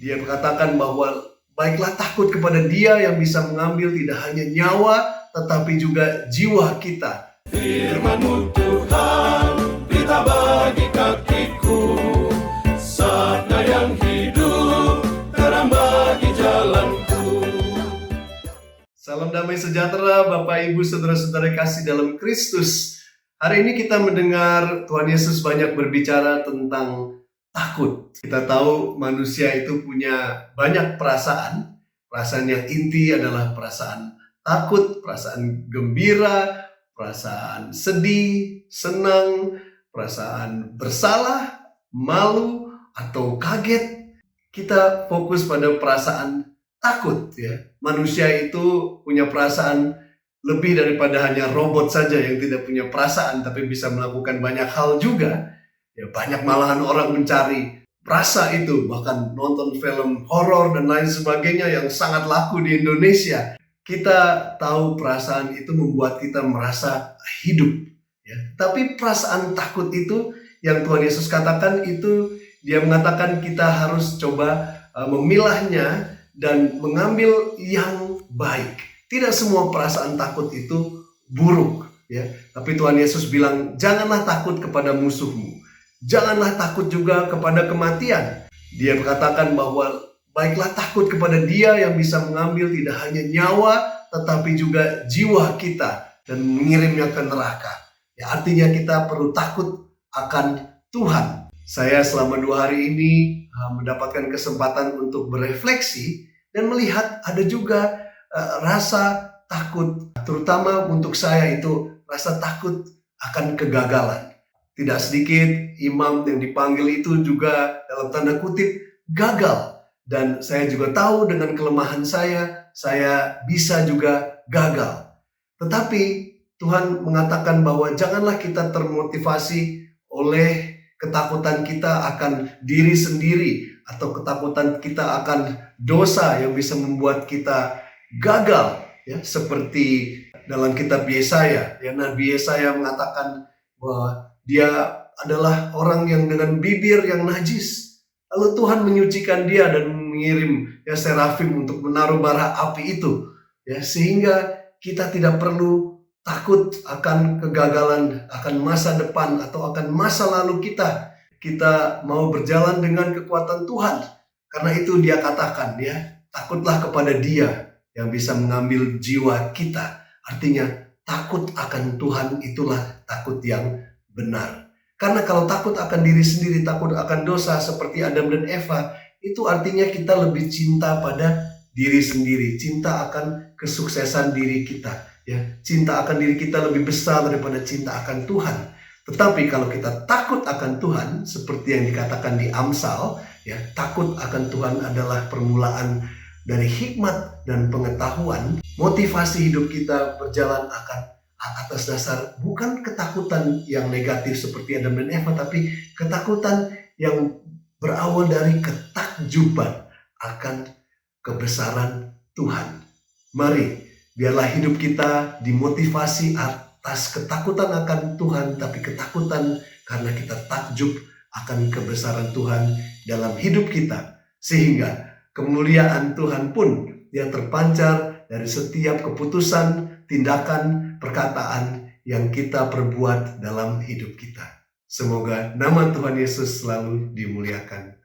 Dia berkatakan bahwa baiklah takut kepada Dia yang bisa mengambil tidak hanya nyawa tetapi juga jiwa kita. Firman-Mu Tuhan, berita bagi kakiku, sabda yang hidup, terang bagi jalanku. Salam damai sejahtera Bapak Ibu Saudara-saudara kasih dalam Kristus. Hari ini kita mendengar Tuhan Yesus banyak berbicara tentang takut. Kita tahu manusia itu punya banyak perasaan. Perasaan yang inti adalah perasaan takut, perasaan gembira, perasaan sedih, senang, perasaan bersalah, malu, atau kaget. Kita fokus pada perasaan takut, ya. Manusia itu punya perasaan lebih daripada hanya robot saja yang tidak punya perasaan tapi bisa melakukan banyak hal juga. Ya, banyak malahan orang mencari rasa itu, bahkan nonton film horor dan lain sebagainya yang sangat laku di Indonesia. Kita tahu perasaan itu membuat kita merasa hidup, ya. Tapi perasaan takut itu yang Tuhan Yesus katakan itu, Dia mengatakan kita harus coba memilahnya dan mengambil yang baik. Tidak semua perasaan takut itu buruk, ya. Tapi Tuhan Yesus bilang, janganlah takut kepada musuhmu. Janganlah takut juga kepada kematian. Dia berkatakan bahwa baiklah takut kepada Dia yang bisa mengambil tidak hanya nyawa tetapi juga jiwa kita dan mengirimnya ke neraka. Ya, artinya kita perlu takut akan Tuhan. Saya selama 2 hari ini mendapatkan kesempatan untuk berefleksi dan melihat ada juga rasa takut, terutama untuk saya itu rasa takut akan kegagalan. Tidak sedikit imam yang dipanggil itu juga dalam tanda kutip gagal. Dan saya juga tahu dengan kelemahan saya bisa juga gagal. Tetapi Tuhan mengatakan bahwa janganlah kita termotivasi oleh ketakutan kita akan diri sendiri atau ketakutan kita akan dosa yang bisa membuat kita gagal, ya, seperti dalam kitab Yesaya, ya, Nabi Yesaya mengatakan bahwa dia adalah orang yang dengan bibir yang najis. Lalu Tuhan menyucikan dia dan mengirim serafim untuk menaruh bara api itu, ya, sehingga kita tidak perlu takut akan kegagalan, akan masa depan atau akan masa lalu kita. Kita mau berjalan dengan kekuatan Tuhan. Karena itu Dia katakan, ya, takutlah kepada Dia yang bisa mengambil jiwa kita. Artinya takut akan Tuhan itulah takut yang benar. Karena kalau takut akan diri sendiri, takut akan dosa seperti Adam dan Eva, itu artinya kita lebih cinta pada diri sendiri, cinta akan kesuksesan diri kita, ya. Cinta akan diri kita lebih besar daripada cinta akan Tuhan. Tetapi kalau kita takut akan Tuhan, seperti yang dikatakan di Amsal, ya, takut akan Tuhan adalah permulaan dari hikmat dan pengetahuan. Motivasi hidup kita berjalan akan atas dasar bukan ketakutan yang negatif seperti Adam dan Eva, tapi ketakutan yang berawal dari ketakjuban akan kebesaran Tuhan. Mari, biarlah hidup kita dimotivasi atas ketakutan akan Tuhan, tapi ketakutan karena kita takjub akan kebesaran Tuhan dalam hidup kita. Sehingga kemuliaan Tuhan pun yang terpancar dari setiap keputusan, tindakan, perkataan yang kita perbuat dalam hidup kita. Semoga nama Tuhan Yesus selalu dimuliakan.